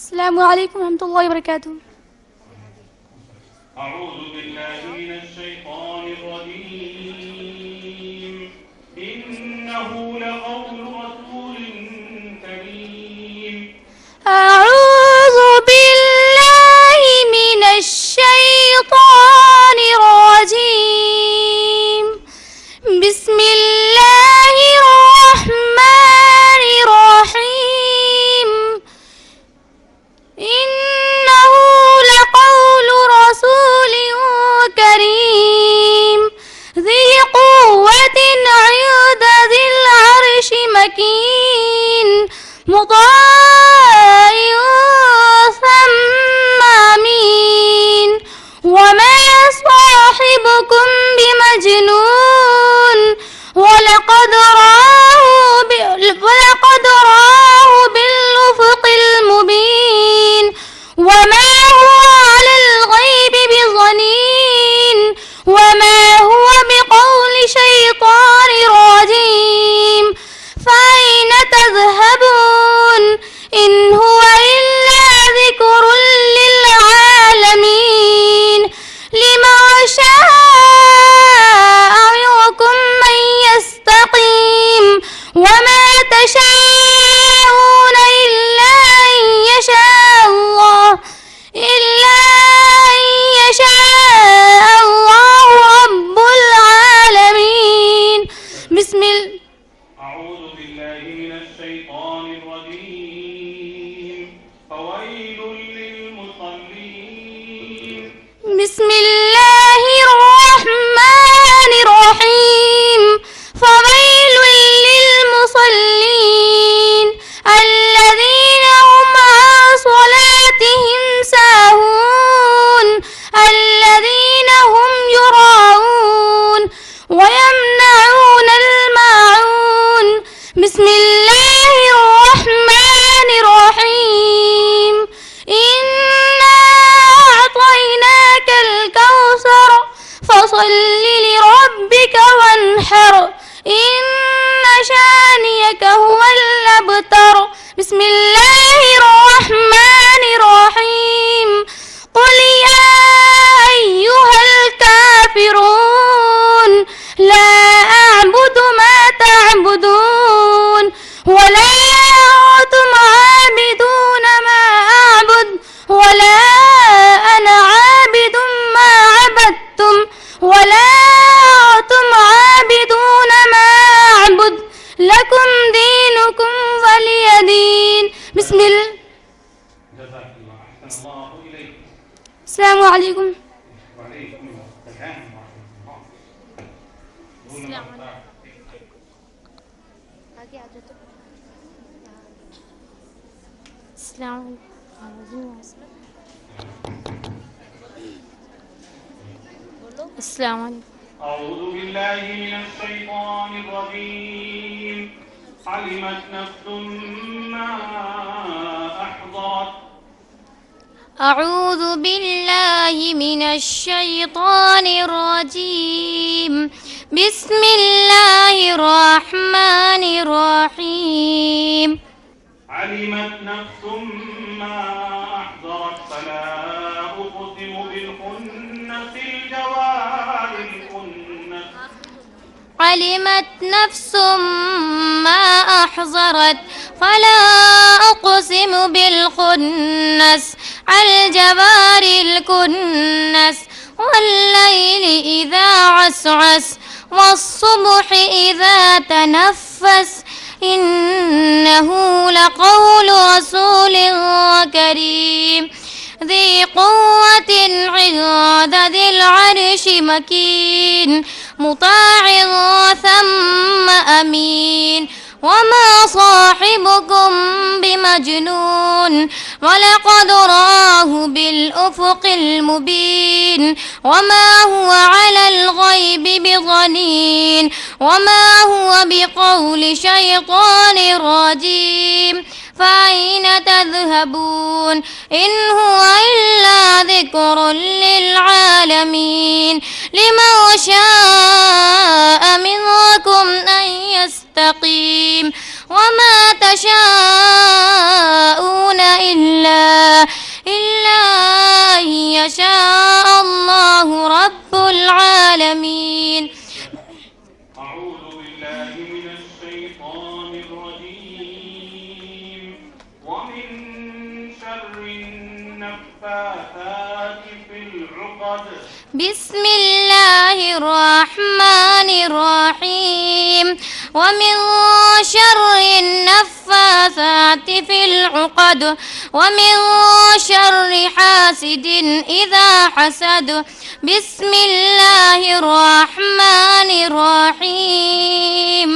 السلام عليكم ورحمة الله وبركاته. أعوذ بالله من الشيطان الرجيم. إنه لقول رسول كريم. أعوذ بالله من الشيطان الرجيم. بسم الله الرحمن الرحيم. إنه لقول رسول كريم ذي قوة عند ذي العرش مكين مطاع ثم أمين وما صاحبكم بمجنون ولقد رآه بالأفق المبين وما هو على الغيب بضنين وما هو بقول شيطان رجيم فأين تذهبون إن هو إلا ذكر للعالمين لمن شاء منكم من يستقيم وما تشاءون إلا أن يشاء الله رب العالمين. بسم الله. أعوذ بالله من الشيطان الرجيم. فويل للمصلين. بسم الله الرحمن الرحيم. فويل للمصلين الذين هم عن صلاتهم ساهون الذين هم يراءون ويمنعون الماعون. بسم الله الرحمن الرحيم. إنا أعطيناك الكوثر فصل لربك وانحر إن شانئك هو الأبتر. بسم الله الرحمن الرحيم. قل يا أيها الكافرون لا أعبد ما تعبدون ولا أنتم عابدون ما أعبد ولا أنا عابد ما عبدتم ولا أنتم عابدون ما أعبد لكم دينكم ولي دين. بسم الله. جزاك الله. أحسن الله إليك. السلام عليكم. وعليكم السلام ورحمة الله. السلام عليكم. السلام عليكم. أعوذ بالله من الشيطان الرجيم. علمت نفس ما أحضرت. أعوذ بالله من الشيطان الرجيم. بسم الله الرحمن الرحيم. علمت نفس ما أحضرت فلا أقسم بالخنس الجوار الكنس. علمت نفس ما أحضرت فلا أقسم بالخنس الجوار الكنس والليل إذا عسعس والصبح إذا تنفس إنه لقول رسول كريم ذي قوة عند ذي العرش مكين مطاع ثم أمين وما صاحبكم بمجنون ولقد رآه بالأفق المبين وما هو على الغيب بضنين وما هو بقول شيطان رجيم فأين تذهبون إن هو إلا ذكر للعالمين لمن شاء منكم أن يستقيم وما تشاءون إلا إلا أن يشاء الله رب العالمين. أعوذ بالله من الشيطان الرجيم. ومن شر النفاثات في العقد. بسم الله الرحمن الرحيم. ومن شر النفاثات في العقد ومن شر حاسد إذا حسد. بسم الله الرحمن الرحيم.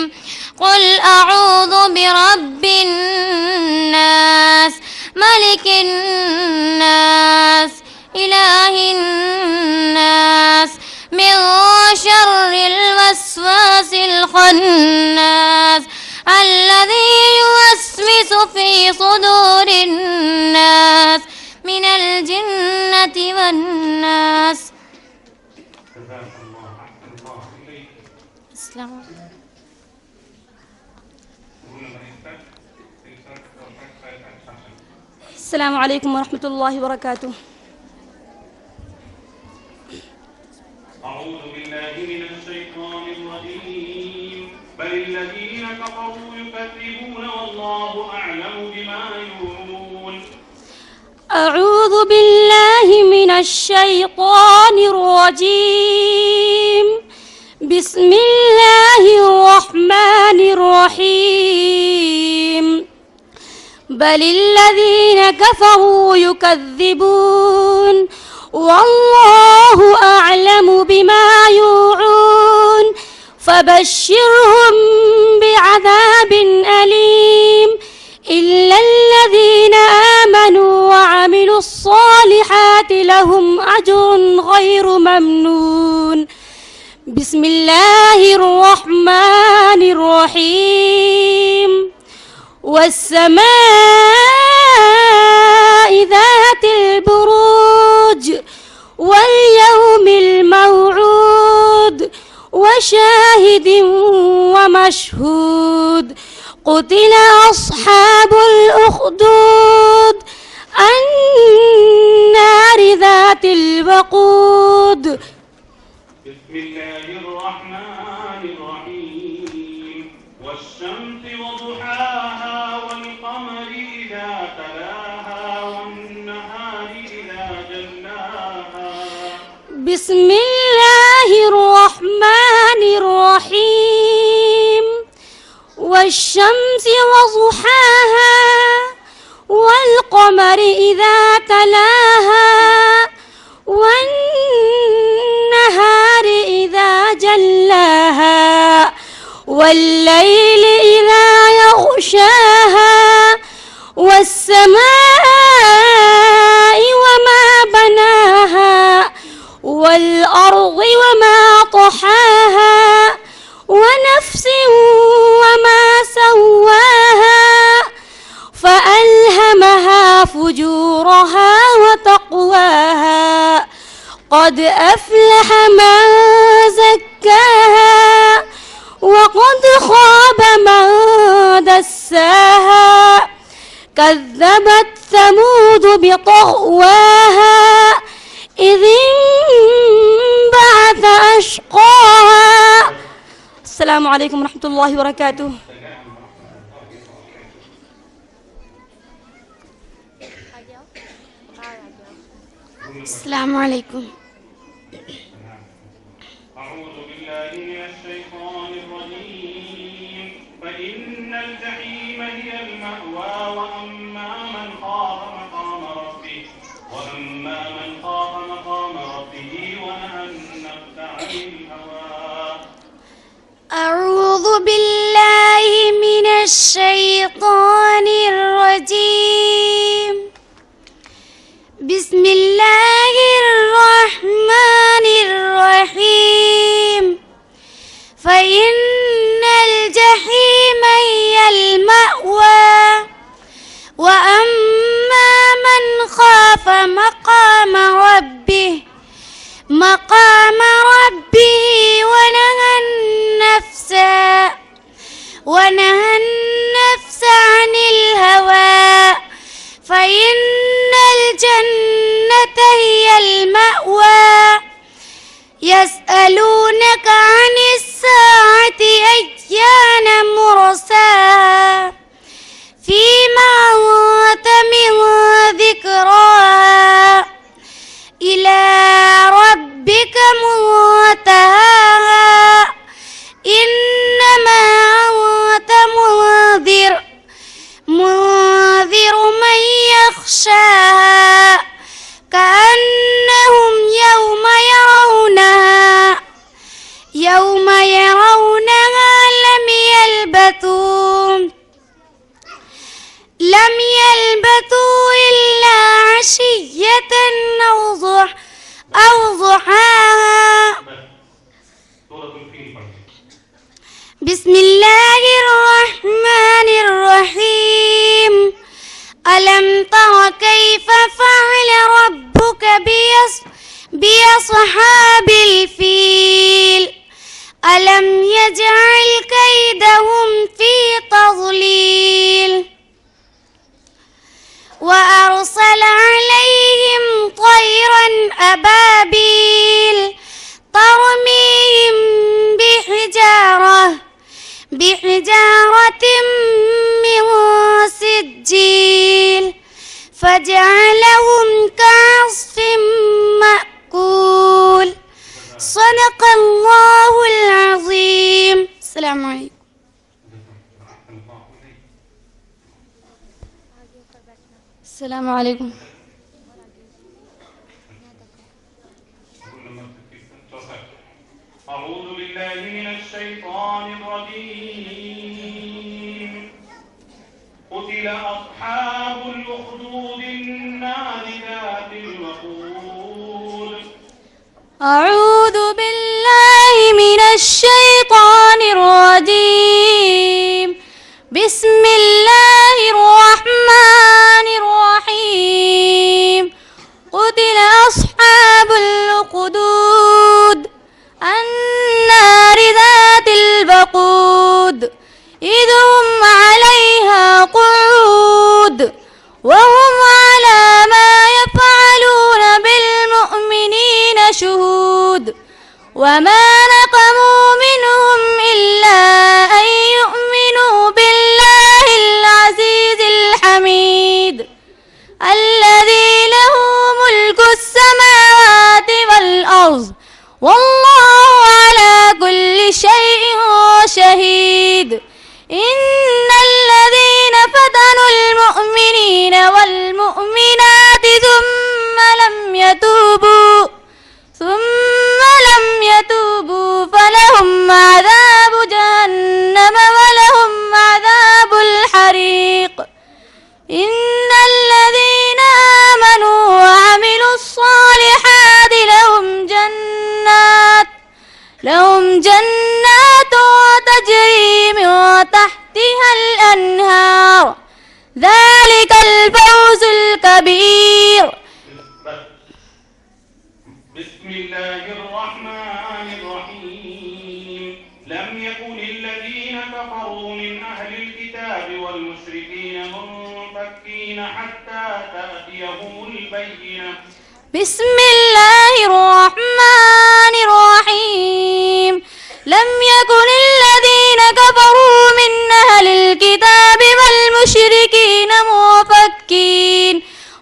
قل أعوذ برب الناس ملك الناس إله الناس من شر الوسواس الخناس الذي يوسوس في صدور الناس من الجنة والناس. السلام عليكم ورحمة الله وبركاته. أعوذ بالله من الشيطان الرجيم. بل الذين كفروا يكذبون والله أعلم بما يوعون. أعوذ بالله من الشيطان الرجيم. بسم الله الرحمن الرحيم. بل الذين كفروا يكذبون والله أعلم بما يوعون. فبشرهم بعذاب أليم إلا الذين آمنوا وعملوا الصالحات لهم أجر غير ممنون. بسم الله الرحمن الرحيم. والسماء ذات البروج واليوم الموعود وشاهد ومشهود. قتل أصحاب الأخدود النار ذات الوقود. بسم الله الرحمن الرحيم. والشمس وضحاها والقمر إذا تلاها والنهار إذا جلاها. بسم الله الرحمن الرحيم. والشمس وضحاها والقمر إذا تلاها والنهار إذا جلاها والليل إذا يغشاها والسماء وما بناها والأرض وما طحاها ونفس وما سواها فألهمها فجورها وتقواها. قد أفلح من زكاها وقد خاب من دساها. كذبت ثمود بطغواها إذ انبعث أشقاها. السلام عليكم ورحمة الله وبركاته. السلام عليكم. أعوذ بالله من الشيطان الرجيم. فإن الجحيم هي المأوى وأما من خاف مقام ربه ونهى النفس عن الهوى. أعوذ بالله من الشيطان الرجيم. بسم الله الرحمن الرحيم. فإن الجحيم هي المأوى وأما من خاف مقام ربه ونهى النفس عن الهوى فإن الجنة هي المأوى يسألونك عن الساعة أيان مرساها فيما أنت من ذكراها إلى ربك منتهاها إنما أنت منذر من يخشاها كأنهم يوم يرونها لم يلبثوا إلا عشية أو ضحاها. بسم الله الرحمن الرحيم. ألم تر كيف فعل ربك بأصحاب الفيل ألم يجعل كيدهم في تضليل وأرسل عليهم طيرا أبابيل ترميهم بحجارة من سجيل فجعلهم كعصف مأكول. صدق الله العظيم. السلام عليكم. السلام عليكم. أعوذ بالله من الشيطان الرجيم. قتل أصحاب الأخدود النار ذات الوقود. أعوذ بالله من الشيطان الرجيم. بسم الله الرحمن الرحيم. قتل أصحاب الأخدود النار ذات الوقود إذ هم عليها قعود وهم على ما يفعلون بالمؤمنين شهود وما نقموا منهم إلا أن يؤمنوا بالله العزيز الحميد الذي له ملك السماوات والأرض والله على كل شيء شهيد. إن الذين فتنوا المؤمنين والمؤمنات ثم لم يتوبوا فلهم عذاب جهنم ولهم عذاب الحريق. إن الذين آمنوا وعملوا الصالحات لهم جنات تجري من تحتها الأنهار ذلك الفوز الكبير. بسم الله الرحمن الرحيم. لم يكن الذين كفروا من أهل الكتاب والمشركين منفكين حتى تأتيهم البينة. بسم الله الرحمن الرحيم. لم يكن الذين كفروا من أهل الكتاب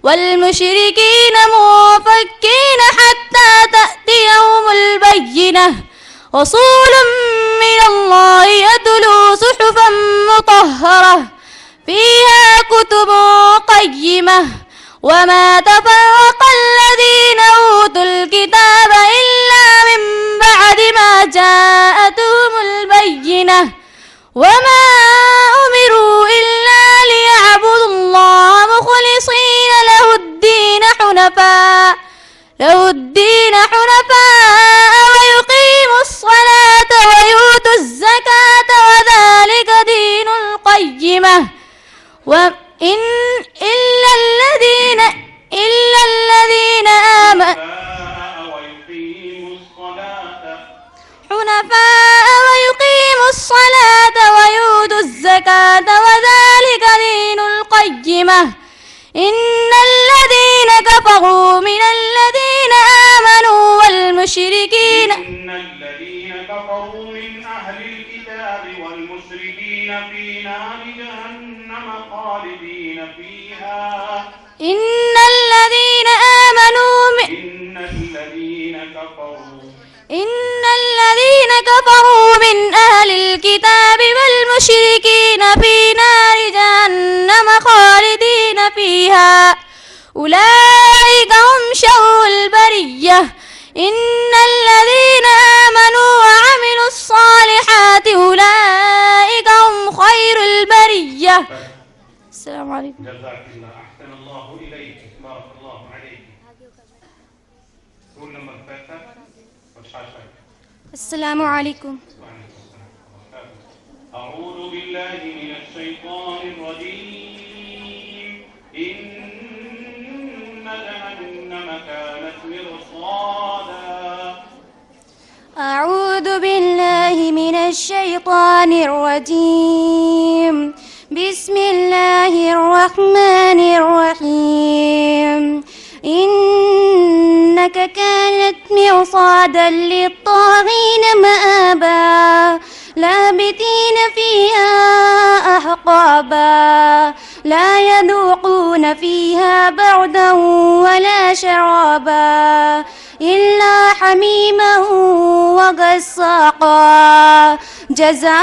والمشركين منفكين حتى تأتيهم البينة. رسول من الله يتلو صحفا مطهرة فيها كتب قيمة وما تفرق الذين أوتوا الكتاب إلا من بعد ما جاءتهم البينة وما أمروا إلا ليعبدوا الله مخلصين له الدين حنفاء ويقيموا الصلاة ويؤتوا الزكاة وذلك دين القيمة. إلا الذين آمنوا حنفاء ويقيموا الصلاة ويؤتوا الزكاة وذلك دين القيمة. إن الذين كفروا من الذين آمنوا والمشركين إن الذين كفروا من أهل الكتاب والمشركين في نار جهنم خالدين فيها إن الذين آمنوا إن الذين كفروا من أهل الكتاب والمشركين في نار جهنم خالدين فيها أولئك هم شر البرية إن الذين آمنوا وعملوا الصالحات أولئك هم خير البرية. السلام عليكم. جزاك الله، أحسن الله إليك، بارك الله عليك. Roll number 3. السلام عليكم. أعوذ بالله من الشيطان الرجيم. إن جهنم كانت مرصادا. أعوذ بالله من الشيطان الرجيم. بسم الله الرحمن الرحيم. إنك كانت مرصادا للطاغين مآبا لابثين فيها أحقابا لا يذوقون فيها بردا ولا شرابا إلا حميما وغساقا جزاء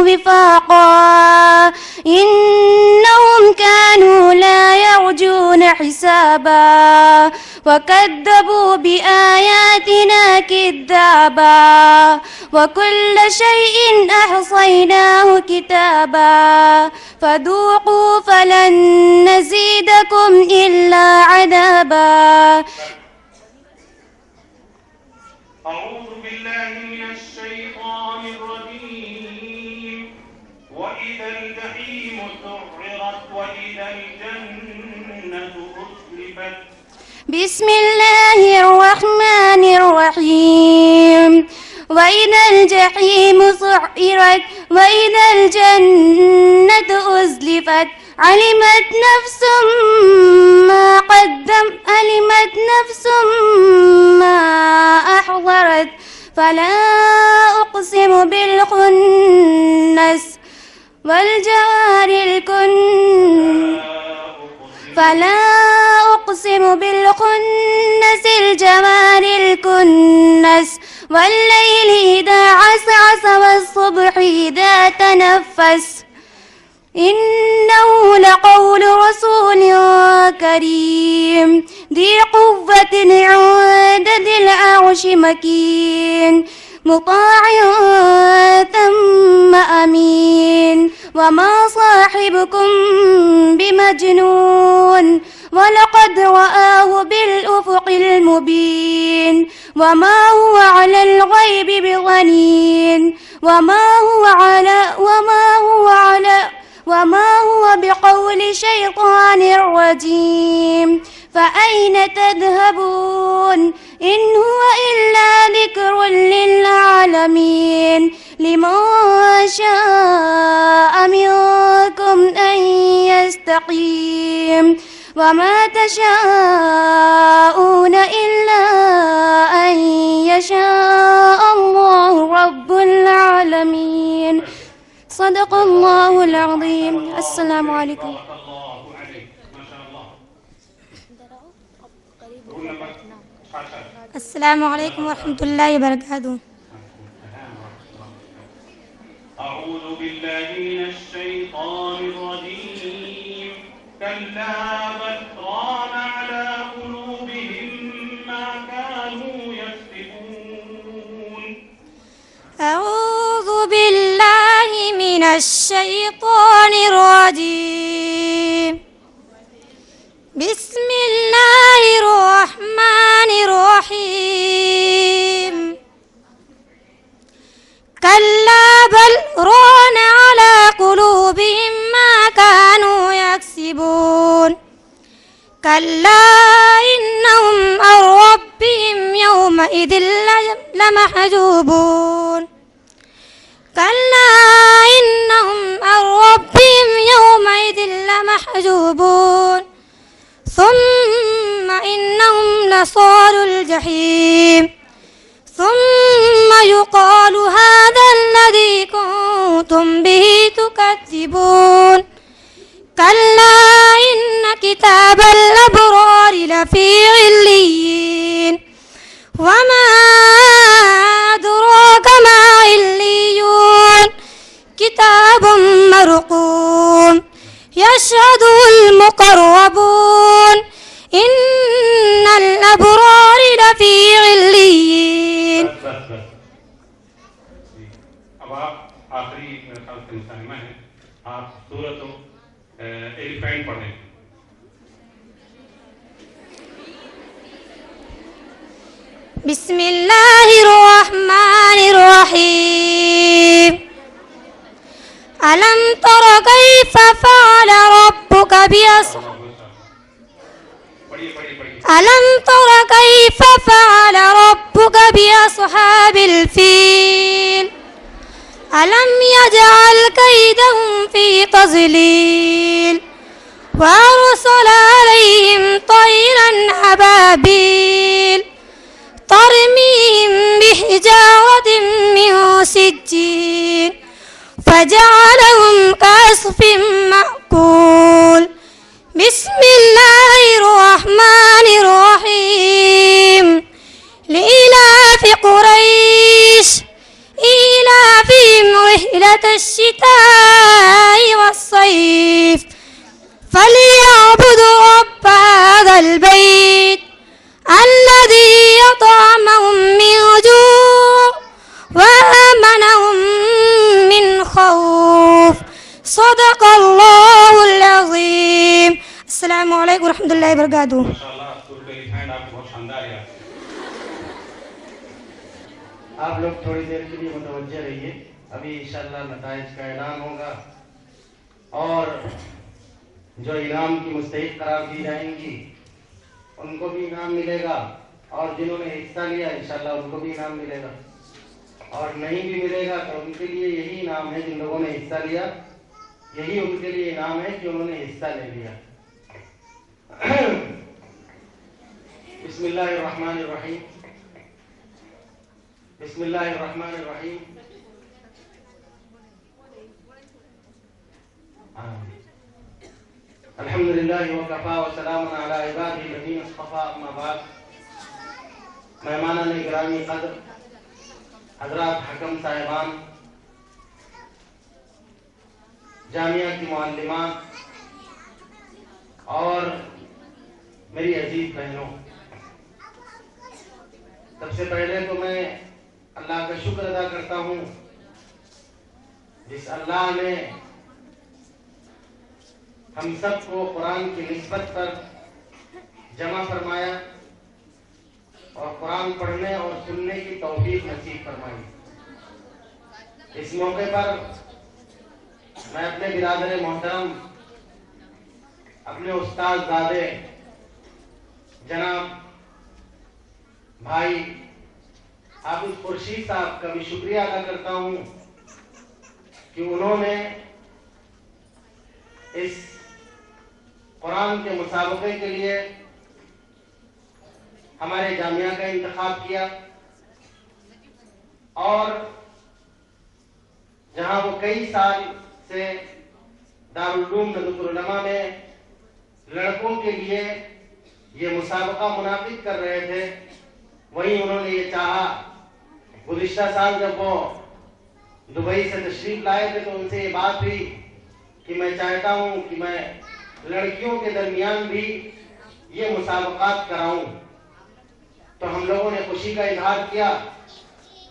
وفاقا إنهم كانوا لا يرجون حسابا وكذبوا بآياتنا كذابا وكل شيء أحصيناه كتابا فذوقوا فلن نزيدكم إلا عذابا. أعوذ بالله من الشيطان الرجيم. وإذا الجحيم سعرت وإذا الجنة أزلفت. بسم الله الرحمن الرحيم. وإذا الجحيم سعرت وإذا الجنة أزلفت علمت نفس ما أحضرت فلا أقسم بالخنس والجوار فلا أقسم بالخنس الجوار الكنس والليل إذا عسعس والصبح إذا تنفس إنه لقول رسول كريم ذي قوة عند ذي العرش مكين مطاع ثم أمين وما صاحبكم بمجنون ولقد رآه بالأفق المبين وما هو على الغيب بضنين وما هو بقول شيطان رجيم فأين تذهبون إن هو إلا ذكر للعالمين لمن شاء منكم أن يستقيم وما تشاءون إلا أن يشاء الله رب العالمين. صدق الله العظيم. السلام عليكم. السلام عليكم ورحمة الله وبركاته. أعوذ بالله من الشيطان الرجيم. كلا بل ران على قلوبهم ما كانوا يكسبون. أعوذ بالله من الشيطان الرجيم. بسم الله الرحمن الرحيم. كلا بل ران على قلوبهم ما كانوا يكسبون. كلا إنهم عن ربهم يومئذ لمحجوبون. كلا إنهم عن ربهم يومئذ لمحجوبون يكسبون كلا إن كتاب الأبرار لفي عليين وما أدراك ما عليون كتاب مرقوم يشهده المقربون إن الأبرار لفي عليين. بس اب آپ آخری میرے خیال سے مسلمہ ہیں، آپ سورۃ ایلیفینٹ پڑھیں. بسم الله الرحمن الرحيم ألم تر كيف فعل ربك ألم تر كيف فعل ربك بأصحاب الفيل ألم يجعل كيدهم في تضليل وأرسل عليهم طيرا أبابيل ترميهم بحجارة من سجيل فجعلهم كعصف مأكول. بسم الله الرحمن الرحيم لإلاف قريش إيلافهم رحلة الشتاء والصيف فليعبدوا رب هذا البيت الذي يطعمهم من جوع وآمنهم من خوف. صدق الله العظيم. السلام عليكم ورحمة الله وبركاته. ماشاءاللہ سورۃ ایلیفینٹ آپ کو بہت شاندار ہے. آپ لوگ تھوڑی دیر کے لیے متوجہ رہیے، ابھی انشاءاللہ نتائج کا اعلان ہوگا اور جو انعام کی مستحق قرار دی جائیں گی ان کو بھی انعام ملے گا، اور جنہوں نے حصہ لیا انشاءاللہ ان کو بھی انعام ملے گا، اور نہیں بھی ملے گا تو ان کے لیے یہی انعام ہے. جن لوگوں نے حصہ لیا یہی ان کے لیے انعام ہے کہ انہوں نے حصہ لے لیا. بسم اللہ الرحمن الرحیم. بسم اللہ الرحمن الرحیم. الحمدللہ وکفا وسلام علی عبادہ الذین اصطفى. اما بعد، مہمانان گرامی قدر، حضرات حکم صاحبان، جامعہ کی معلمات اور میری عزیز بہنوں، سب سے پہلے تو میں اللہ کا شکر ادا کرتا ہوں جس اللہ نے ہم سب کو قرآن کی نسبت پر جمع فرمایا اور قرآن پڑھنے اور سننے کی توفیق نصیب فرمائی. اس موقع پر میں اپنے برادر محترم، اپنے استاد دادے جناب بھائی حافظ خورشید صاحب کا بھی شکریہ ادا کرتا ہوں کہ انہوں نے اس قرآن کے مسابقے کے لیے ہمارے جامعہ کا انتخاب کیا، اور جہاں وہ کئی سال سے دارالعلوم ندوۃ العلماء میں لڑکوں کے لیے یہ مسابقہ منعقد کر رہے تھے، وہیں انہوں نے یہ چاہا. گزشتہ سال جب وہ دبئی سے تشریف لائے تھے تو ان سے یہ بات ہوئی کہ میں چاہتا ہوں کہ میں لڑکیوں کے درمیان بھی یہ مسابقات کراؤں. تو ہم لوگوں نے خوشی کا اظہار کیا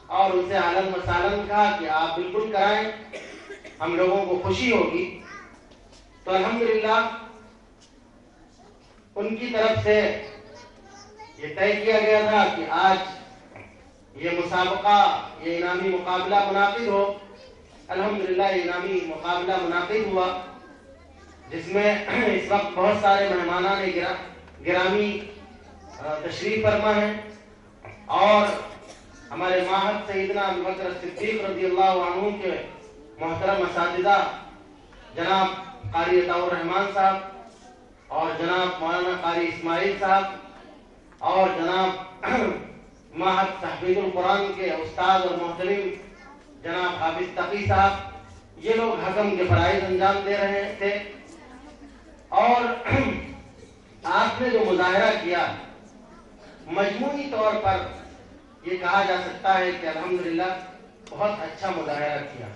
اور ان سے اہلاً و سہلاً کہا کہ آپ بالکل کرائیں، ہم لوگوں کو خوشی ہوگی. تو الحمدللہ ان کی طرف سے یہ طے کیا گیا تھا کہ آج یہ مسابقہ، یہ انعامی مقابلہ منعقد ہو. الحمدللہ یہ انعامی مقابلہ منعقد ہوا جس میں اس وقت بہت سارے مہمانان گرامی تشریف فرما ہیں، اور ہمارے ماہد سیدنا ابوبکر صدیق رضی اللہ عنہ کے محترم اساتذہ جناب قاری عطاء الرحمان صاحب اور جناب مولانا قاری اسماعیل صاحب اور جناب ماہد تحفیظ القرآن کے استاد اور محترم جناب حافظ تقی صاحب، یہ لوگ حکم کے فرائض انجام دے رہے تھے، اور آپ نے جو مظاہرہ کیا مجموعی طور پر یہ کہا جا سکتا ہے کہ الحمدللہ بہت اچھا مظاہرہ کیا.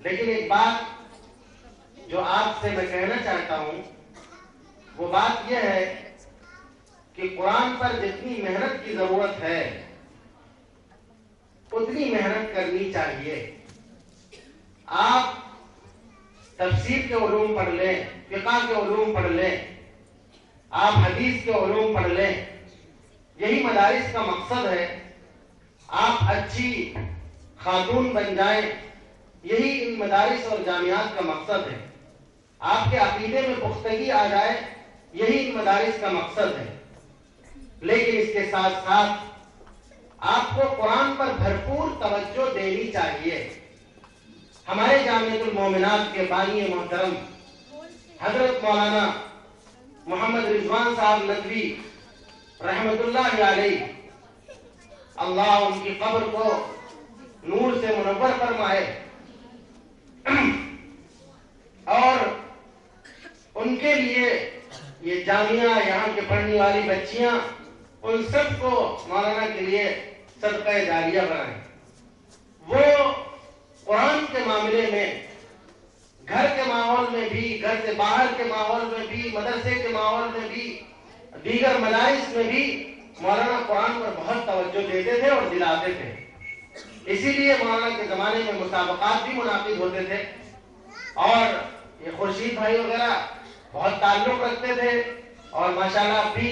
لیکن ایک بات جو آپ سے میں کہنا چاہتا ہوں وہ بات یہ ہے کہ قرآن پر جتنی محنت کی ضرورت ہے اتنی محنت کرنی چاہیے. آپ تفسیر کے علوم پڑھ لیں، فقہ کے علوم پڑھ لیں، آپ حدیث کے علوم پڑھ لیں، یہی مدارس کا مقصد ہے. آپ اچھی خاتون بن جائیں، یہی ان مدارس اور جامعات کا مقصد ہے. آپ کے عقیدے میں پختگی آ جائے، یہی ان مدارس کا مقصد ہے. لیکن اس کے ساتھ ساتھ آپ کو قرآن پر بھرپور توجہ دینی چاہیے. ہمارے جامعۃ المومنات کے بانی محترم حضرت مولانا محمد رضوان صاحب ندوی رحمت اللہ علیہ، اللہ ان کی قبر کو نور سے منور فرمائے، اور ان کے لیے یہ جامعہ، یہاں کے پڑھنے والی بچیاں، ان سب کو مولانا کے لیے صدقہ جاریہ بنائیں. وہ قرآن کے معاملے میں گھر کے ماحول میں بھی، گھر سے باہر کے ماحول میں بھی، مدرسے کے ماحول میں بھی، دیگر مدارس میں بھی مولانا قرآن پر بہت توجہ دیتے تھے اور دلاتے تھے. اسی لیے مولانا کے زمانے میں مسابقات بھی منعقد ہوتے تھے، اور یہ خورشید بھائی وغیرہ بہت تعلق رکھتے تھے، اور ماشاءاللہ بھی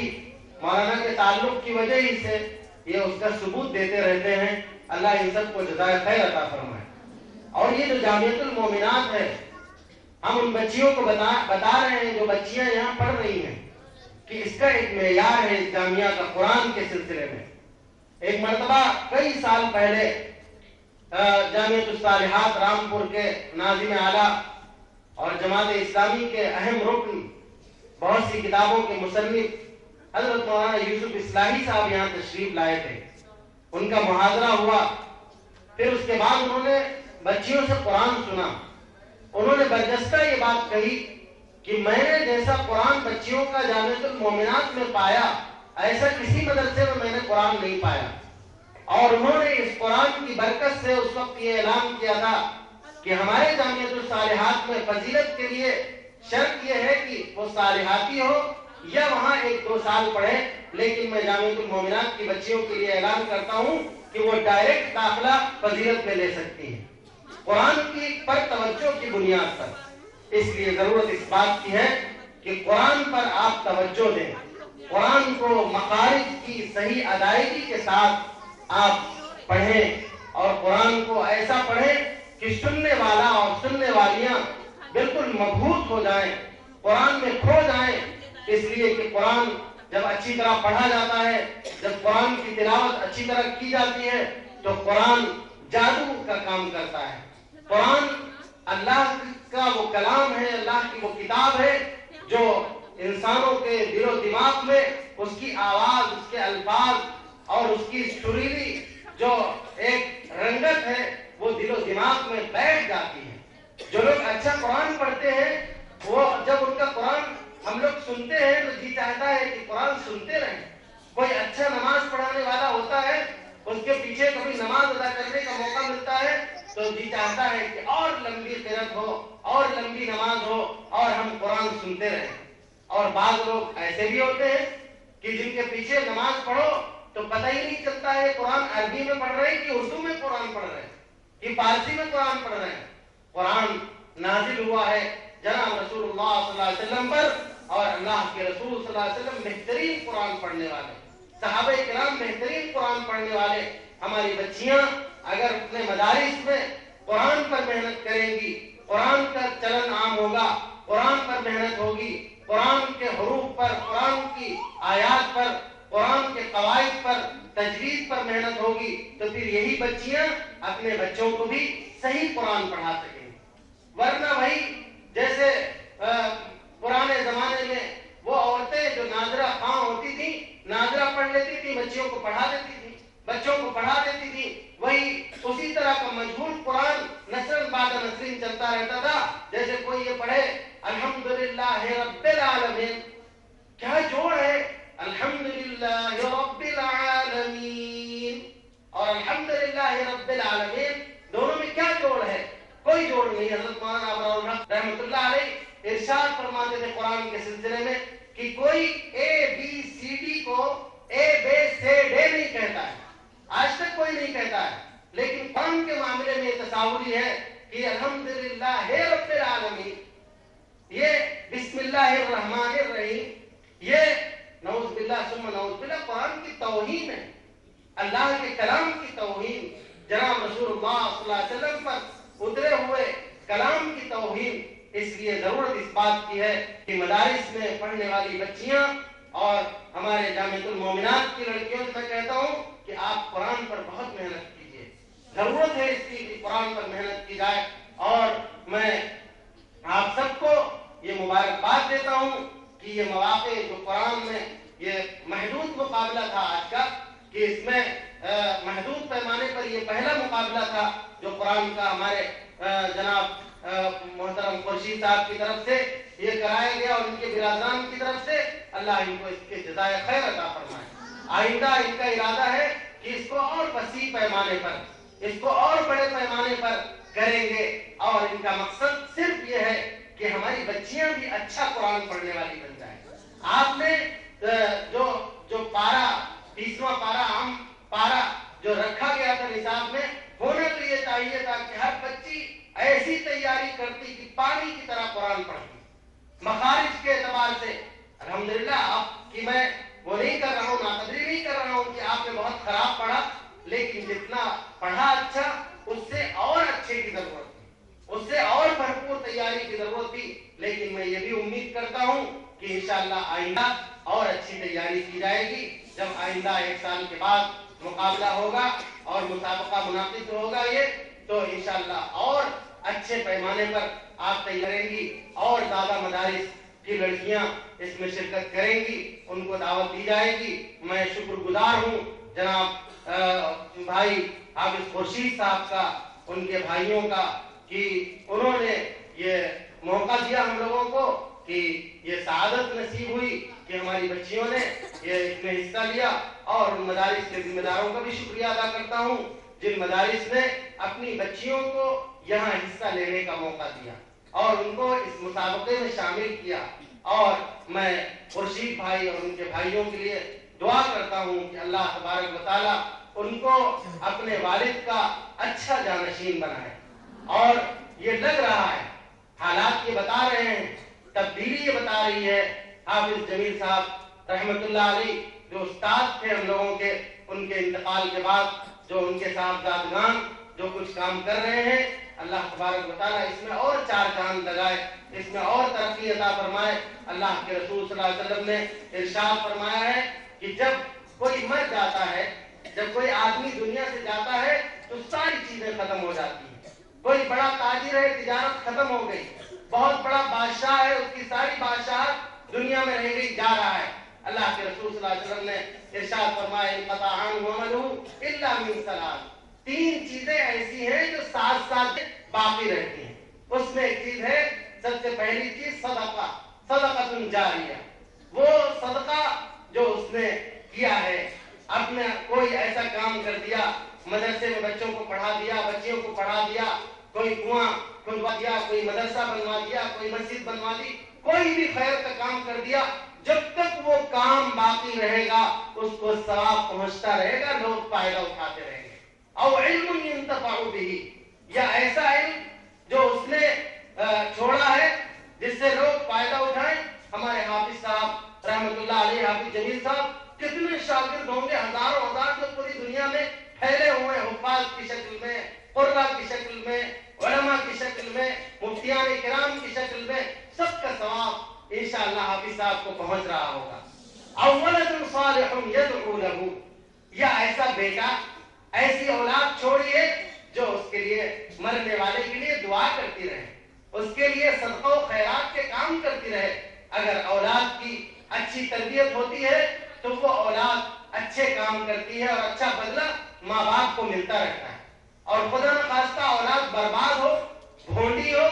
مولانا کے تعلق کی وجہ ہی سے یہ اس کا ثبوت دیتے رہتے ہیں. اللہ ان سب کو جزائے خیر عطا فرمائے. اور یہ جو جامعۃ المومنات ہے، ہم ان بچیوں کو بتا رہے ہیں جو بچیاں یہاں پڑھ رہی ہیں کہ اس کا ایک معیار ہے اس جامعہ کا قرآن کے سلسلے میں. ایک مرتبہ کئی سال پہلے جامعۃ الصالحات رامپور کے ناظم اعلیٰ اور جماعت اسلامی کے اہم رکن، بہت سی کتابوں کے مصنف حضرت مولانا یوسف اصلاحی صاحب یہاں تشریف لائے تھے. ان کا محاضرہ ہوا، پھر اس کے بعد انہوں نے بچیوں سے قرآن سنا. انہوں نے برجستہ یہ بات کہی کہ میں نے جیسا قرآن بچیوں کا جامعۃ المومنات میں پایا، ایسا کسی مدرسے میں نے قرآن نہیں پایا. اور انہوں نے اس قرآن کی برکت سے اس وقت یہ اعلان کیا تھا کہ ہمارے جامعۃ الصالحات میں فضیلت کے لیے شرط یہ ہے کہ وہ صالحاتی ہو یا وہاں 1-2 سال پڑھے، لیکن میں جامعۃ المومنات کی بچیوں کے لیے اعلان کرتا ہوں کہ وہ ڈائریکٹ داخلہ فضیلت میں لے سکتی ہیں قرآن کی پر توجہ کی بنیاد پر. اس لیے ضرورت اس بات کی ہے کہ قرآن پر آپ توجہ دیں، قرآن کو مخارج کی صحیح ادائیگی کے ساتھ آپ پڑھیں، اور قرآن کو ایسا پڑھیں کہ سننے والا اور سننے والیاں بالکل مبہوت ہو جائیں، قرآن میں کھو جائیں. اس لیے کہ قرآن جب اچھی طرح پڑھا جاتا ہے، جب قرآن کی تلاوت اچھی طرح کی جاتی ہے تو قرآن جادو کا کام کرتا ہے. قرآن اللہ کا وہ کلام ہے، اللہ کی وہ کتاب ہے جو انسانوں کے دل و دماغ میں اس کی آواز، اس کے الفاظ اور اس کی سریلی جو ایک رنگت ہے وہ دل و دماغ میں بیٹھ جاتی ہے. جو لوگ اچھا قرآن پڑھتے ہیں، وہ جب ان کا قرآن ہم لوگ سنتے ہیں تو جی چاہتا ہے کہ قرآن سنتے رہیں. کوئی اچھا نماز پڑھانے والا ہوتا ہے، اس کے پیچھے کبھی نماز ادا کرنے کا موقع ملتا ہے تو جی چاہتا ہے کہ اور لمبی قرات ہو، اور لمبی نماز ہو، اور ہم قرآن سنتے رہیں. اور بعض لوگ ایسے بھی ہوتے ہیں کہ جن کے پیچھے نماز پڑھو تو پتہ ہی نہیں چلتا ہے قرآن عربی میں پڑھ رہے ہیں کہ اردو میں قرآن پڑھ رہے ہیں کہ فارسی میں قرآن پڑھ رہے ہیں. قرآن نازل ہوا ہے جناب رسول اللہ صلی اللہ علیہ وسلم پر، اور اللہ کے رسول صلی اللہ علیہ وسلم بہترین قرآن پڑھنے والے، صحابہ کرام بہترین قرآن پڑھنے والے. ہماری بچیاں اگر اپنے مدارس میں قرآن پر محنت کریں گی، قرآن کا چلن عام ہوگا، قرآن پر محنت ہوگی، قرآن کے حروف پر، قرآن کی آیات پر، قرآن کے قواعد پر، تجوید پر محنت ہوگی، تو پھر یہی بچیاں اپنے بچوں کو بھی صحیح قرآن پڑھا سکیں. ورنہ بھائی جیسے پرانے زمانے میں وہ عورتیں جو ناظرہ خاں ہوتی تھیں، ناظرہ پڑھ لیتی تھی، بچیوں کو پڑھا دیتی تھی، بچوں کو پڑھا دیتی تھی، وہی اسی طرح کا مجہول قرآن نسل بعد نسل کرتا رہتا تھا جیسے کوئی یہ پڑھے الحمدللہ رب العالمین. کیا جوڑ ہے الحمدللہ رب العالمین اور الحمدللہ رب العالمین، دونوں میں کیا جوڑ ہے؟ کوئی جوڑ نہیں. حضرت مولانا ابرار الحق رحمۃ اللہ علیہ ارشاد فرماتے تھے قرآن کے سلسلے میں کہ کوئی اے بی سی ڈی کو اے بے سے ڈے نہیں کہتا ہے، آج تک کوئی نہیں کہتا ہے. لیکن قرآن کے معاملے میں یہ تصاوری ہے کہ الحمدللہ رب العالمین، یہ بسم اللہ الرحمن الرحیم، یہ نعوذ باللہ ثم نعوذ باللہ قرآن کی توہین ہے، اللہ کے کلام کی توہین، جناب رسول اللہ صلی اللہ علیہ وسلم پر اترے ہوئے کلام کی توہین. اس لیے ضرورت اس بات کی ہے کہ مدارس میں پڑھنے والی بچیاں اور ہمارے جامعۃ المومنات کی لڑکیوں سے میں کہتا ہوں کہ آپ قرآن پر بہت محنت کیجیے. ضرورت ہے اس کی کہ قرآن پر محنت کی جائے. اور میں آپ سب کو یہ مبارکباد دیتا ہوں کہ یہ مواقع جو قرآن میں یہ محدود مقابلہ تھا آج کا، کہ اس میں محدود پیمانے پر یہ پہلا مقابلہ تھا جو قرآن کا ہمارے جناب محترم خورشید صاحب کی طرف سے یہ کرایا گیا اور ان کے برادران کی طرف سے. اللہ ان کو اس کے جزائے خیر عطا فرمائے. آئندہ ان کا ارادہ ہے کہ اس کو اور وسیع پیمانے پر، اس کو اور بڑے پیمانے پر کریں گے. اور ان کا مقصد صرف یہ ہے کہ ہماری بچیاں بھی اچھا قرآن پڑھنے والی بن جائیں. آپ نے جو پارا 20واں پارا عام پارا جو رکھا گیا تھا نصاب میں، ہونا تو یہ چاہیے تھا کہ ہر بچی ایسی تیاری کرتی کہ پانی کی طرح قرآن پڑھتی. مخارج کے اعتبار سے الحمدللہ آپ کی میں وہ نہیں کر رہا ہوں، ناقدری نہیں کر رہا ہوں کہ آپ نے بہت خراب پڑھا، لیکن جتنا پڑھا اچھا، اس سے اور اچھے کی ضرورت تھی، اس سے اور بھرپور تیاری کی ضرورت تھی. لیکن میں یہ بھی امید کرتا ہوں کہ انشاءاللہ آئندہ اور اچھی تیاری کی جائے گی. جب آئندہ 1 سال کے بعد مقابلہ ہوگا اور مسابقہ منعقد ہوگا یہ، تو انشاءاللہ اور اچھے پیمانے پر آپ تیار کریں گی اور زیادہ مدارس کی لڑکیاں اس میں شرکت کریں گی، ان کو دعوت دی جائے گی. میں شکر گزار ہوں جناب بھائی حافظ خورشید صاحب کا، ان کے بھائیوں کا، کہ انہوں نے یہ موقع دیا ہم لوگوں کو کہ یہ سعادت نصیب ہوئی کہ ہماری بچیوں نے یہ اس میں حصہ لیا. اور ان مدارس کے ذمہ داروں کا بھی شکریہ ادا کرتا ہوں جن مدارس نے اپنی بچیوں کو یہاں حصہ لینے کا موقع دیا اور ان کو اس مسابقے میں شامل کیا. اور میں خورشید بھائی اور ان کے بھائیوں کے لیے دعا کرتا ہوں کہ اللہ تبارک و تعالیٰ ان کو اپنے والد کا اچھا جانشین بنائے. اور یہ لگ رہا ہے، حالات یہ بتا رہے ہیں، تبدیلی یہ بتا رہی ہے. حافظ جمیل صاحب رحمت اللہ علیہ جو استاد تھے ہم لوگوں کے، ان کے انتقال کے بعد جو ان کے صاحبزادگان جو کچھ کام کر رہے ہیں، اللہ تبارک و تعالیٰ اس میں اور 4 چاند لگائے، اس میں اور ترقی عطا فرمائے. اللہ کے رسول صلی اللہ علیہ وسلم نے ارشاد فرمایا ہے کہ جب کوئی مر جاتا ہے، جب کوئی آدمی دنیا سے جاتا ہے تو ساری چیزیں ختم ہو جاتی ہیں. کوئی بڑا تاجر ہے، تجارت ختم ہو گئی. بہت بڑا بادشاہ ہے، اس کی ساری بادشاہت دنیا میں رہ گئی، جا رہا ہے. اللہ کے رسول صلی اللہ علیہ وسلم نے ارشاد فرمایا انقطع عنہ عملہ الا من 3. 3 چیزیں ایسی ہیں جو ساتھ ساتھ باقی رہتی ہیں. اس میں ایک چیز ہے، سب سے پہلی چیز صدقہ، صدقۃ جاریہ. وہ صدقہ جو اس نے کیا ہے، اپنے کوئی ایسا کام کر دیا، مدرسے میں بچوں کو پڑھا دیا، بچیوں کو پڑھا دیا، کوئی کنواں کھلوا دیا، کوئی مدرسہ بنوا دیا، کوئی مسجد بنوا دی، کوئی بھی خیر کا کام کر دیا. جب تک وہ کام باقی رہے گا اس کو ثواب پہنچتا رہے گا، لوگ فائدہ اٹھاتے رہیں گے. او علم ينتفع به، یا ایسا علم جو اس نے چھوڑا ہے جس سے لوگ فائدہ اٹھائیں. ہمارے حافظ صاحب رحمت اللہ علیہ، حافظ جمیل صاحب، کتنے شاگرد ہوں گے، ہزاروں ہزار جو پوری دنیا میں پھیلے ہوئے، حفاظ کی شکل میں، قرہ کی شکل میں، علماء کی شکل میں، مفتیان کرام کی شکل میں. سب کا ثواب انشاءاللہ حافظ صاحب کو پہنچ رہا ہوگا. اولد صالح يدعو له، یا ایسا بیٹا، ایسی اولاد چھوڑیے جو اس کے لیے، مرنے والے کے لیے دعا کرتی رہے، اس کے لیے صدقہ و خیرات کے کام کرتی رہے. اگر اولاد کی اچھی تربیت ہوتی ہے تو وہ اولاد اچھے کام کرتی ہے اور اچھا بدلہ ماں باپ کو ملتا رہتا ہے. اور خدا نخواستہ اولاد برباد ہو، بھونڈی ہو،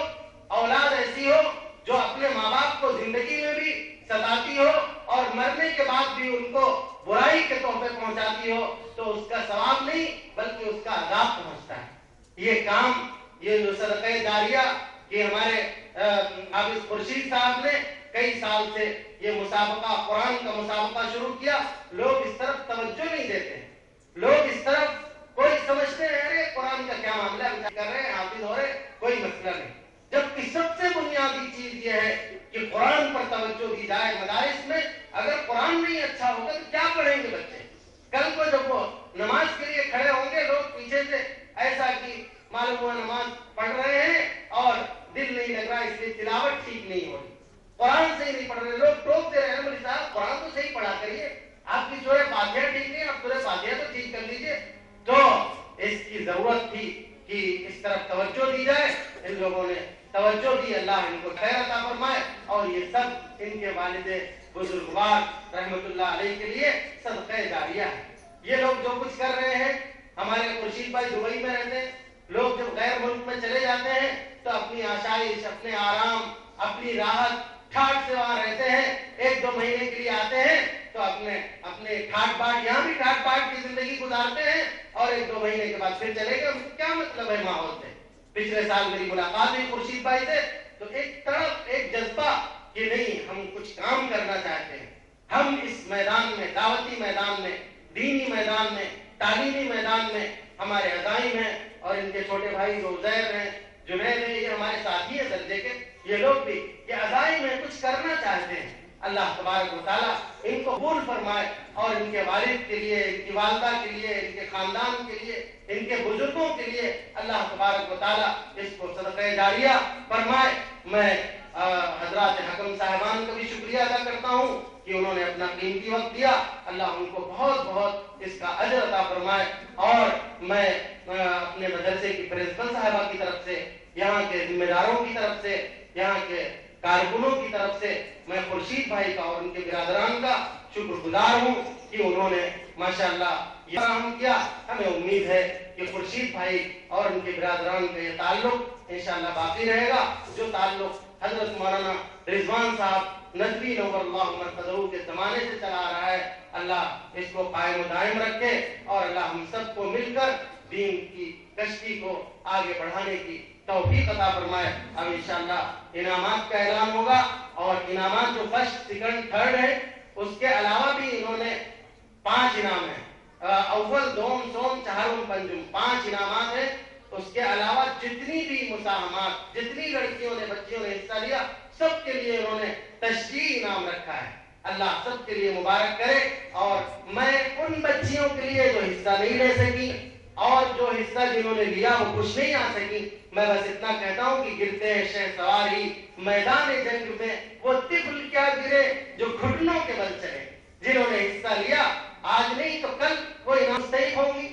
ستاتی ہو اور مرنے کے بعد بھی ان کو برائی کے تحفے پہنچاتی ہو تو اس کا ثواب نہیں بلکہ اس کا عذاب پہنچتا ہے. یہ کام، یہ جو صدقہ جاریہ کہ ہمارے حافظ خورشید صاحب نے کئی سال سے یہ مسابقہ، قرآن کا مسابقہ شروع کیا، لوگ اس طرف توجہ نہیں دیتے. لوگ اس طرف کوئی سمجھتے ہیں ارے قرآن کا کیا معاملہ کر رہے ہیں، حافظ ہو رہے، کوئی مسئلہ نہیں. جبکہ سب سے بنیادی چیز یہ ہے کہ قرآن پر توجہ دی جائے. مدارس میں اگر قرآن نہیں اچھا ہوگا تو کیا پڑھیں گے بچے؟ کل کو جب وہ نماز کے لیے کھڑے ہوں گے، لوگ پیچھے سے ایسا کہ معلوم ہوا نماز پڑھ رہے ہیں اور دل نہیں لگ رہا اس لیے تلاوت ٹھیک نہیں ہو رہی، قرآن صحیح نہیں پڑھ رہے، لوگ ٹوکتے رہے ہیں، مولوی صاحب قرآن تو صحیح پڑھا کریے، آپ کی سورہ فاتحہ ٹھیک نہیں، آپ سورہ فاتحہ تو ٹھیک کر لیجیے. تو اس کی ضرورت تھی کہ اس طرف توجہ دی جائے. ان لوگوں نے توجہ دی، اللہ ان کو خیر عطا فرمائے. اور یہ سب ان کے والد بزرگوار رحمت اللہ علیہ کے لیے صدقہ جاریہ ہے. یہ لوگ جو کچھ کر رہے ہیں، ہمارے خورشید بھائی دبئی میں رہتے ہیں، لوگ جب غیر ملک میں چلے جاتے ہیں تو اپنی آسائش، اپنے آرام، اپنی راحت ٹھاٹ سے وہاں رہتے ہیں. 1-2 مہینے کے لیے آتے ہیں تو اپنے ٹھاٹ باٹ، یہاں بھی ٹھاٹ باٹ کی زندگی گزارتے ہیں اور 1-2 مہینے کے بعد پھر چلے گئے. ان کو کیا مطلب ہے ماحول سے؟ پچھلے سال میری ملاقات ہوئی خورشید بھائی سے تو ایک طرف ایک جذبہ کہ نہیں ہم کچھ کام کرنا چاہتے ہیں، ہم اس میدان میں، دعوتی میدان میں، دینی میدان میں، تعلیمی میدان میں ہمارے عزائم ہیں. اور ان کے چھوٹے بھائی جو عزیر ہیں، جنید ہیں، یہ ہمارے ساتھی ہیں درجے کے، یہ لوگ بھی یہ عزائم میں کچھ کرنا چاہتے ہیں. اللہ تبارک و تعالیٰ ان کو قبول فرمائے اور ان کے والد کے لیے، ان کی والدہ کے لیے، ان کے خاندان کے لیے، ان کے بزرگوں کے لیے اللہ تبارک و تعالیٰ اس کو صدقہ جاریہ فرمائے. میں حضرات حکم صاحبان کا بھی شکریہ ادا کرتا ہوں کہ انہوں نے اپنا قیمتی وقت دیا. اللہ ان کو بہت بہت اس کا اجر عطا فرمائے. اور میں اپنے مدرسے کی پرنسپل صاحبہ کی طرف سے، یہاں کے ذمہ داروں کی طرف سے، یہاں کے کارکنوں کی طرف سے میں خورشید بھائی کا اور ان کے برادران کا شکر گزار ہوں کہ انہوں نے ماشاءاللہ یہ فراہم کیا. ہمیں امید ہے کہ خورشید بھائی اور ان کے برادران کا یہ تعلق انشاءاللہ باقی رہے گا. جو تعلق حضرت مولانا رضوان صاحب ندوی نور اللہ مرتضی کے زمانے سے چلا آ رہا ہے، اللہ اس کو قائم و دائم رکھے اور اللہ ہم سب کو مل کر دین کی کشتی کو آگے بڑھانے کی توفیق عطا فرمائے. اب انشاءاللہ انعامات کا اعلان ہوگا اور انعامات جو فرسٹ، سیکنڈ، تھرڈ ہے اس کے علاوہ بھی انہوں نے 5 انعام ہیں. اول، دوم، سوم، چہارم، پنجم 5 انعامات ہیں. اس کے علاوہ جتنی بھی مساہمات، جتنی لڑکیوں نے، بچیوں نے حصہ لیا، سب کے لیے انہوں نے تشجیعی انعام رکھا ہے. اللہ سب کے لیے مبارک کرے. اور میں ان بچیوں کے لیے جو حصہ نہیں لے سکی اور جو حصہ جنہوں نے لیا وہ کچھ نہیں آ سکی، میں بس اتنا کہتا ہوں کہ گرتے ہیں شہ سواری میدان جنگ میں، وہ طفل کیا گرے جو گھٹنوں کے بل چلے. جنہوں نے حصہ لیا آج نہیں تو کل وہ انعام مستحق ہوں گی،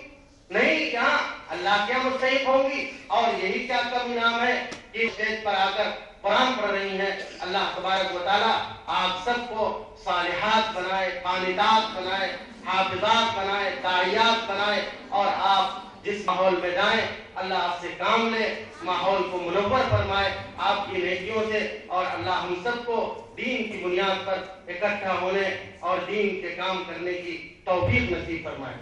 نہیں یہاں اللہ کیا مستحق ہوں گی. اور یہی کیا کم انعام ہے کہ اسٹیج پر آ کر قرآن پڑھ رہی ہیں. اللہ تبارک و تعالیٰ آپ سب کو صالحات بنائے، قانتات بنائے، حافظات بنائے، داعیات بنائے. اور آپ جس ماحول میں جائیں اللہ آپ سے کام لے، ماحول کو منور فرمائے آپ کی نیکیوں سے. اور اللہ ہم سب کو دین کی بنیاد پر اکٹھا ہونے اور دین کے کام کرنے کی توفیق نصیب فرمائے.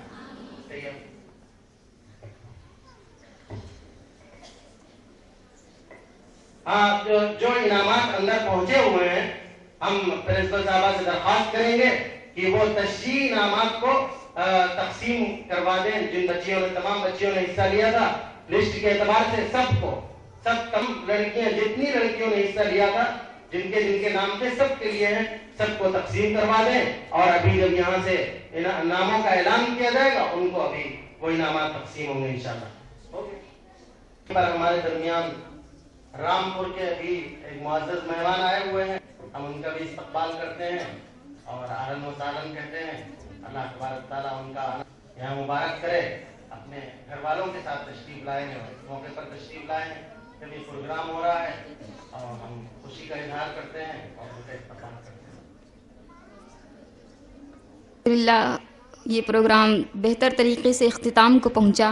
ہاں، جو انعامات اندر پہنچے ہوئے ہیں ہم پرنسپل صاحبہ سے درخواست کریں گے کہ وہ تشجیعی انعامات کو تقسیم کروا دیں. جن بچیوں نے، تمام بچیوں نے حصہ لیا تھا، لسٹ کے اعتبار سے سب کو، سب لڑکیاں، جتنی لڑکیوں نے حصہ لیا تھا، جن کے نام تھے، سب کے لیے ہیں، سب کو تقسیم کروا دیں. اور ابھی جب یہاں سے انعاموں کا اعلان کیا جائے گا ان کو ابھی وہ انعامات تقسیم ہوں گے انشاءاللہ. پر ہمارے درمیان رامپور کے ابھی ایک معزز مہمان آئے ہوئے ہیں، ہم ان کا بھی استقبال کرتے ہیں اور اہلاً و سہلاً کہتے ہیں. اللہ تبارک تعالیٰ ان کا یہاں مبارک کرے. اپنے گھر والوں کے ساتھ تشریف لائے ہیں اور اس موقع پر تشریف لائے ہیں جب یہ پروگرام ہو رہا ہے اور ہم خوشی کا اظہار کرتے ہیں اور ان کا استقبال کرتے ہیں. اللہ یہ پروگرام بہتر طریقے سے اختتام کو پہنچا.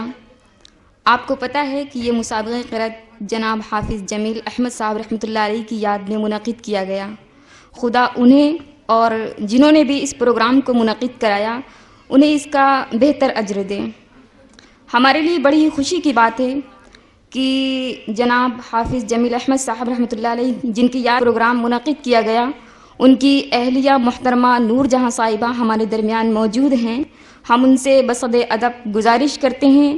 آپ کو پتہ ہے کہ یہ مسابقہ قرأت جناب حافظ جمیل احمد صاحب رحمۃ اللہ علیہ کی یاد میں منعقد کیا گیا. خدا انہیں اور جنہوں نے بھی اس پروگرام کو منعقد کرایا انہیں اس کا بہتر اجر دیں۔ ہمارے لیے بڑی ہی خوشی کی بات ہے کہ جناب حافظ جمیل احمد صاحب رحمۃ اللہ علیہ جن کی یاد پروگرام منعقد کیا گیا، ان کی اہلیہ محترمہ نور جہاں صاحبہ ہمارے درمیان موجود ہیں۔ ہم ان سے بصد ادب گزارش کرتے ہیں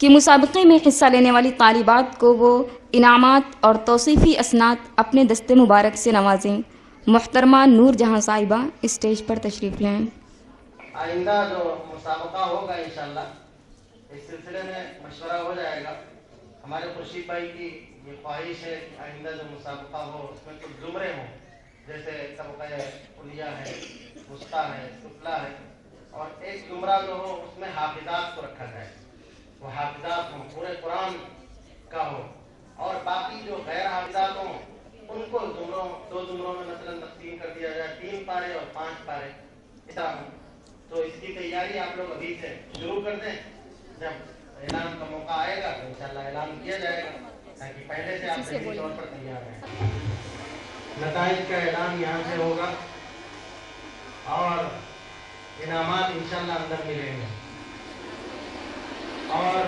کہ مسابقے میں حصہ لینے والی طالبات کو وہ انعامات اور توصیفی اسناد اپنے دست مبارک سے نوازیں۔ محترمہ نور جہاں صاحبہ اسٹیج پر تشریف لیں۔ آئندہ جو مسابقہ ہوگا انشاءاللہ اس سلسلے میں مشورہ ہو جائے گا۔ ہمارے خورشید بھائی کی یہ خواہش ہے کہ آئندہ جو مسابقہ ہو اس میں کچھ زمرے ہوں، جیسے طبقہ علیہ ہے، وسطیٰ ہے، سفلیٰ ہے، اور ایک زمرہ جو ہو اس میں حافظات کو رکھا جائے، وہ حافظات ہوں، پورے قرآن کا ہو، اور باقی جو غیر حافظات ہوں ان کو دو زمروں میں مثلا تقسیم کر دیا جائے، 3 پارے اور 5 پارے ایسا ہوں۔ تو اس کی تیاری آپ لوگ ابھی سے شروع کر دیں، جب اعلان کا موقع آئے گا تو انشاءاللہ اعلان کیا جائے گا، تاکہ پہلے سے آپ ذہنی طور پر تیار ہیں۔ نتائج کا اعلان یہاں سے ہوگا اور انعامات انشاءاللہ اندر ملیں گے، اور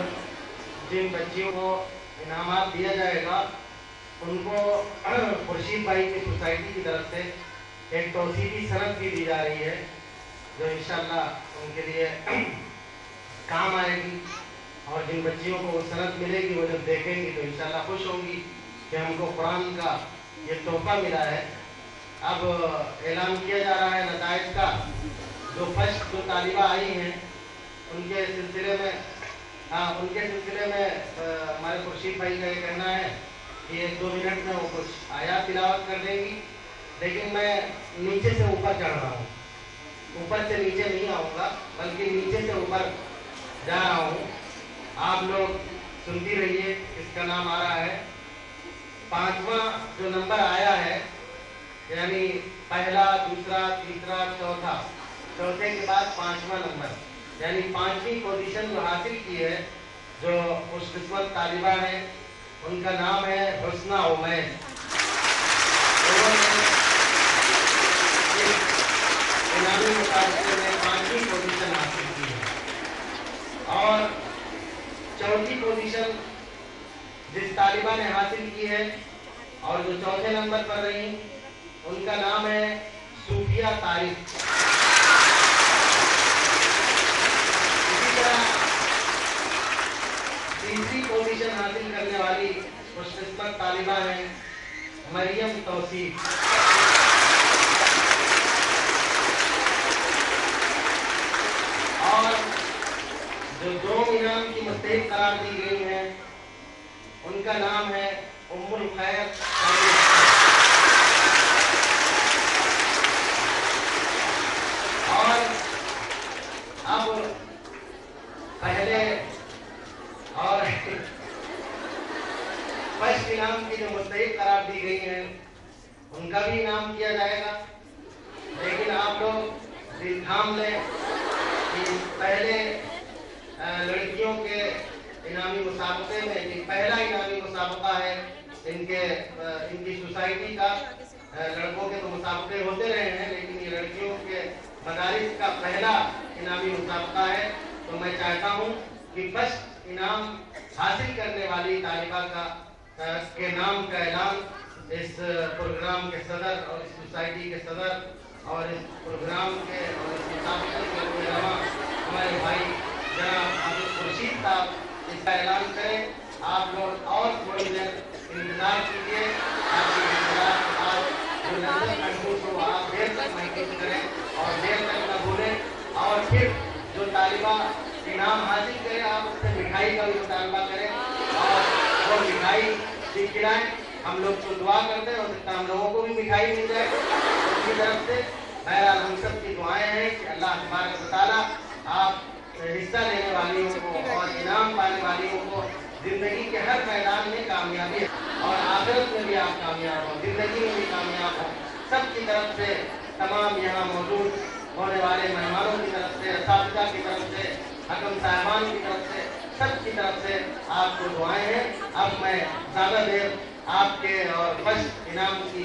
جن بچیوں کو انعامات دیا جائے گا ان کو خورشید بھائی کی سوسائٹی کی طرف سے ایک توصیفی سند بھی دی جا رہی ہے، جو انشاءاللہ ان کے لیے کام آئے گی، اور جن بچیوں کو وہ سند ملے گی وہ جب دیکھیں گی تو انشاءاللہ خوش ہوں گی کہ ہم کو قرآن کا یہ تحفہ ملا ہے۔ اب اعلان کیا جا رہا ہے نتائج کا۔ جو فرسٹ جو طالبہ آئی ہیں ان کے سلسلے میں ہمارے خورشید بھائی کا یہ کہنا ہے کہ 1-2 منٹ میں وہ کچھ آیات تلاوت کر دیں گی، لیکن میں نیچے سے اوپر چڑھ رہا ہوں، اوپر سے نیچے نہیں آؤں گا بلکہ نیچے سے اوپر جا رہا ہوں۔ آپ لوگ سنتی رہیے، اس کا نام آ رہا ہے 5واں جو نمبر آیا ہے، یعنی پہلا، دوسرا، تیسرا، چوتھا، چوتھے کے بعد 5واں نمبر، یعنی 5ویں پوزیشن جو حاصل کی ہے، جو خوش قسمت طالبہ ہیں، ان کا نام ہے حسنہ عمیر۔ انعامی مقابلے میں 5ویں پوزیشن حاصل کی ہے، اور چوتھی پوزیشن جس طالبہ نے حاصل کی ہے اور جو چوتھے نمبر پر رہی ان کا نام ہے صوفیہ طارق۔ اسی طرح تیسری پوزیشن حاصل کرنے والی خوش قسمت طالبہ ہیں مریم توصیف۔ اور جو 2 انعام کی مستحق قرار دی گئی ہیں ان کا نام ہے ام الخیر۔ اور اب پہلے اور فرسٹ انعام کی جو مستحق قرار دی گئی ہیں ان کا بھی انعام کیا جائے گا، لیکن آپ لوگ دل تھام لیں کہ پہلے لڑکیوں کے انعامی مسابقے میں یہ پہلا انعامی مسابقہ ہے ان کی سوسائٹی کا۔ لڑکوں کے تو مسابقے ہوتے رہے ہیں، لیکن یہ لڑکیوں کے مدارس کا پہلا انعامی مسابقہ ہے۔ تو میں چاہتا ہوں کہ فرسٹ انعام حاصل کرنے والی طالبہ کے نام کا اعلان اس پروگرام کے صدر اور اس سوسائٹی کے صدر اور اس پروگرام کے اور اس مسابقے کے رہنما ہمارے بھائی جناب حافظ خورشید صاحب اس کا اعلان کریں۔ آپ لوگ اور تھوڑی دیر انتظار کیجیے، آپ کے انتظار کے بعد جو نظر محسوس ہو آپ دیر تک محسوس کریں اور دیر تک نہ بھولیں، اور پھر جو طالبہ انعام حاصل کریں آپ اس سے مٹھائی کا بھی مطالبہ کریں اور وہ مٹھائی بھی کھلائیں۔ ہم لوگ تو دعا کرتے ہیں، ہو سکتا ہے ہم لوگوں کو بھی مٹھائی مل جائے ان کی طرف سے۔ بہرحال ہم سب کی دعائیں ہیں کہ اللہ تبارک و تعالیٰ آپ حصہ لینے والیوں کو اور انعام پانے والیوں کو زندگی کے ہر میدان میں کامیابی اور آخرت میں بھی آپ کامیاب ہوں، زندگی میں بھی کامیاب ہوں۔ سب کی طرف سے، تمام یہاں موجود ہونے والے مہمانوں کی طرف سے، اساتذہ کی طرف سے، حکم صاحبان کی طرف سے، سب کی طرف سے آپ کو دعائیں ہیں۔ اب میں زیادہ دیر آپ کے اور فرسٹ انعام کی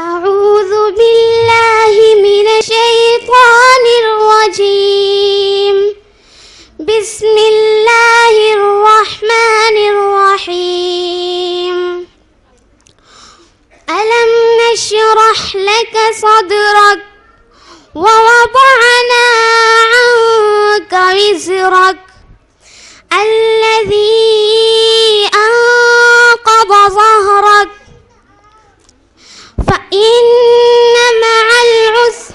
أعوذ بالله من الشيطان الرجيم بسم الله الرحمن الرحيم ألم نشرح لك صدرك ووضعنا عنك وزرك الذي أنقض ظهرك فإن مع العسر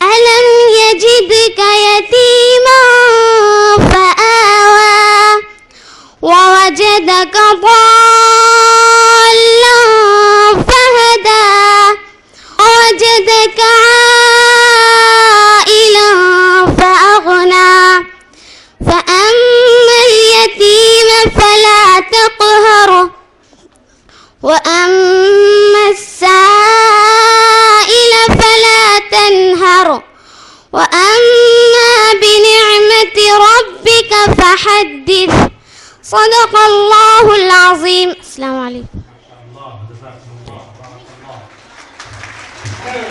ألم يجدك يتيما فآوى ووجدك ضالا فهدى ووجدك عائلا فأغنى فأما اليتيم فلا تقهر وأما السائل فلا تنهر وأما بنعمة ربك فحدث صدق الله العظيم السلام عليكم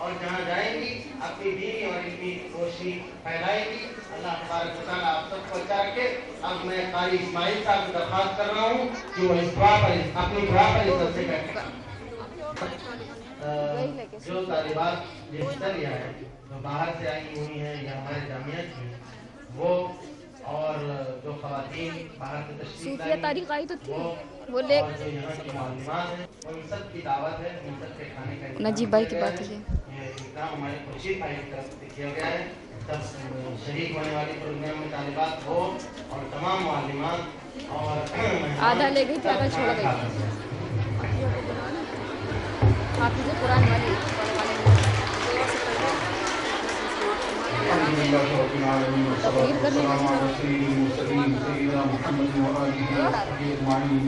اور جہاں جائیں گی اپنی دینی اور علمی روشنی پھیلائیں گی. اللہ تبارک و تعالیٰ آپ سب کو اچھا رکھے. اب میں قاری اسماعیل صاحب کو درخواست کر رہا ہوں کہ وہ اس دعا پر اپنی دعا پر عزت سے بیٹھے. جو طالبات یہ حصہ لیا ہے جو باہر سے آئی ہوئی ہیں یا ہمارے جامعہ کی ہیں وہ اور جو خواتین باہر سے تشریف لائی وہ اور جو یہاں کی معلومات ہیں ان سب کی دعوت ہے. ان سب کے کھانے کا نجیب بھائی کی بات ہے. یہ اقدام ہمارے خورشید بھائی کی طرف سے کیا گیا ہے. سب شریک ہونے والی پروگرام میں طالبات ہو اور تمام معلومات اور آدھا لے گئی تھی آدھا چھوڑ گئی. حافظ قرآن والے الحمد لله رب العالمين والصلاة والسلام على سيد المرسلين سيدنا محمد وآله وصحبه أجمعين.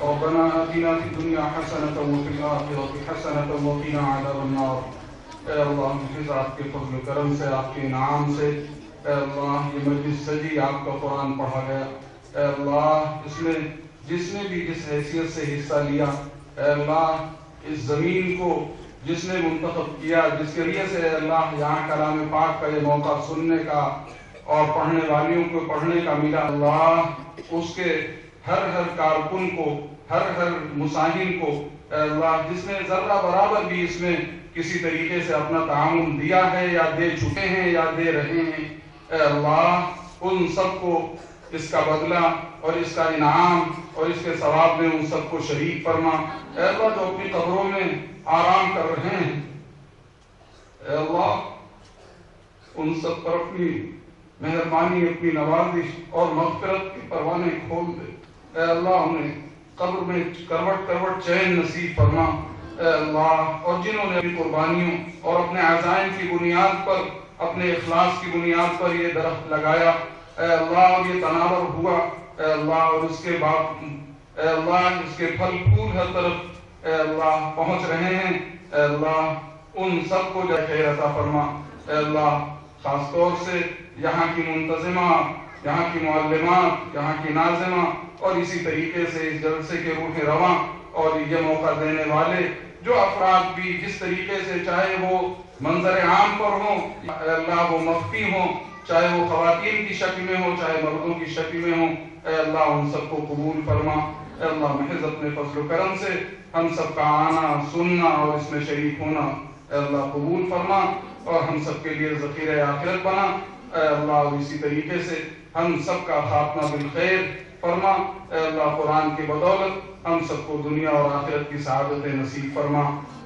ربنا آتنا في الدنيا حسنة وفي الآخرة حسنة وقنا عذاب النار. اے اللہ محض آپ کے فضل و کرم سے آپ کے انعام سے اے اللہ یہ مجلس سجی آپ کا قرآن پڑھا گیا. اے اللہ اس میں جس نے بھی جس حیثیت سے حصہ لیا اے اللہ اس زمین کو جس نے منتخب کیا جس کے ذریعے سے اے اللہ یہاں کلام پاک کا یہ موقع سننے کا اور پڑھنے والیوں کو پڑھنے کا ملا. اللہ اس کے ہر کارکن کو ہر مساہم کو اے اللہ جس نے ذرہ برابر بھی اس میں کسی طریقے سے اپنا تعاون دیا ہے یا دے چکے ہیں یا دے رہے ہیں اے اللہ ان سب کو اس کا بدلہ اور اس کا انعام اور اس کے ثواب میں ان سب کو شریک فرما. اے اللہ جو اپنی قبروں میں آرام کر رہے ہیں اے اللہ ان سب پر اپنی مہربانی اپنی نوازش اور مغفرت کے پروانے کھول دے. اے اللہ انہیں قبر میں کروٹ چین نصیب فرما. اے اللہ اور جنہوں نے اپنی قربانیوں اور اپنے عزائم کی بنیاد پر اپنے اخلاص کی بنیاد پر یہ درخت لگایا اے اللہ اور یہ تناور ہوا اے اللہ اور اس کے بعد اے اللہ اس کے پھل پھول ہر طرف اے اللہ پہنچ رہے ہیں اے اللہ ان سب کو جو خیر عطا فرما. اے اللہ خاص طور سے یہاں کی منتظمہ یہاں کی معلمات یہاں کی ناظمہ اور اسی طریقے سے اس جلسے کے روح رواں اور یہ موقع دینے والے جو افراد بھی جس طریقے سے چاہے وہ منظر عام پر ہوں اے اللہ وہ مخفی ہوں چاہے وہ خواتین کی شکل میں ہوں چاہے مردوں کی شکل میں ہوں اے اللہ ان سب کو قبول فرما. اے اللہ محض اپنے فضل و کرم سے ہم سب کا آنا سننا اور اس میں شریک ہونا اے اللہ قبول فرما اور ہم سب کے لیے ذخیرہ آخرت بنا. اے اللہ اور اسی طریقے سے ہم سب کا خاتمہ بالخیر فرما. اے اللہ قرآن کی بدولت ہم سب کو دنیا اور آخرت کی سعادت نصیب فرما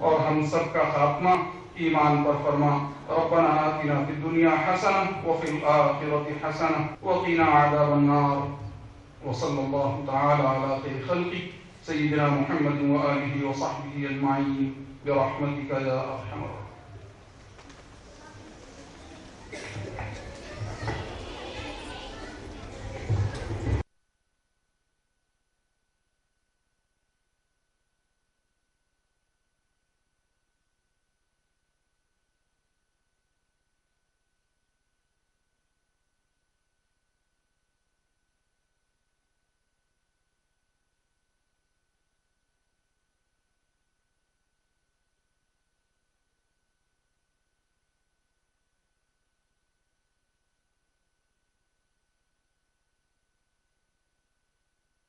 اور ہم سب کا خاتمہ ایمان پر فرما. ربنا آتنا فی الدنیا حسنة وفی الآخرة حسنة وقنا عذاب النار. وصلی اللہ تعالی علی خیر خلقہ سیدنا محمد وآلہ وصحبہ اجمعین برحمتک یا ارحم الراحمین.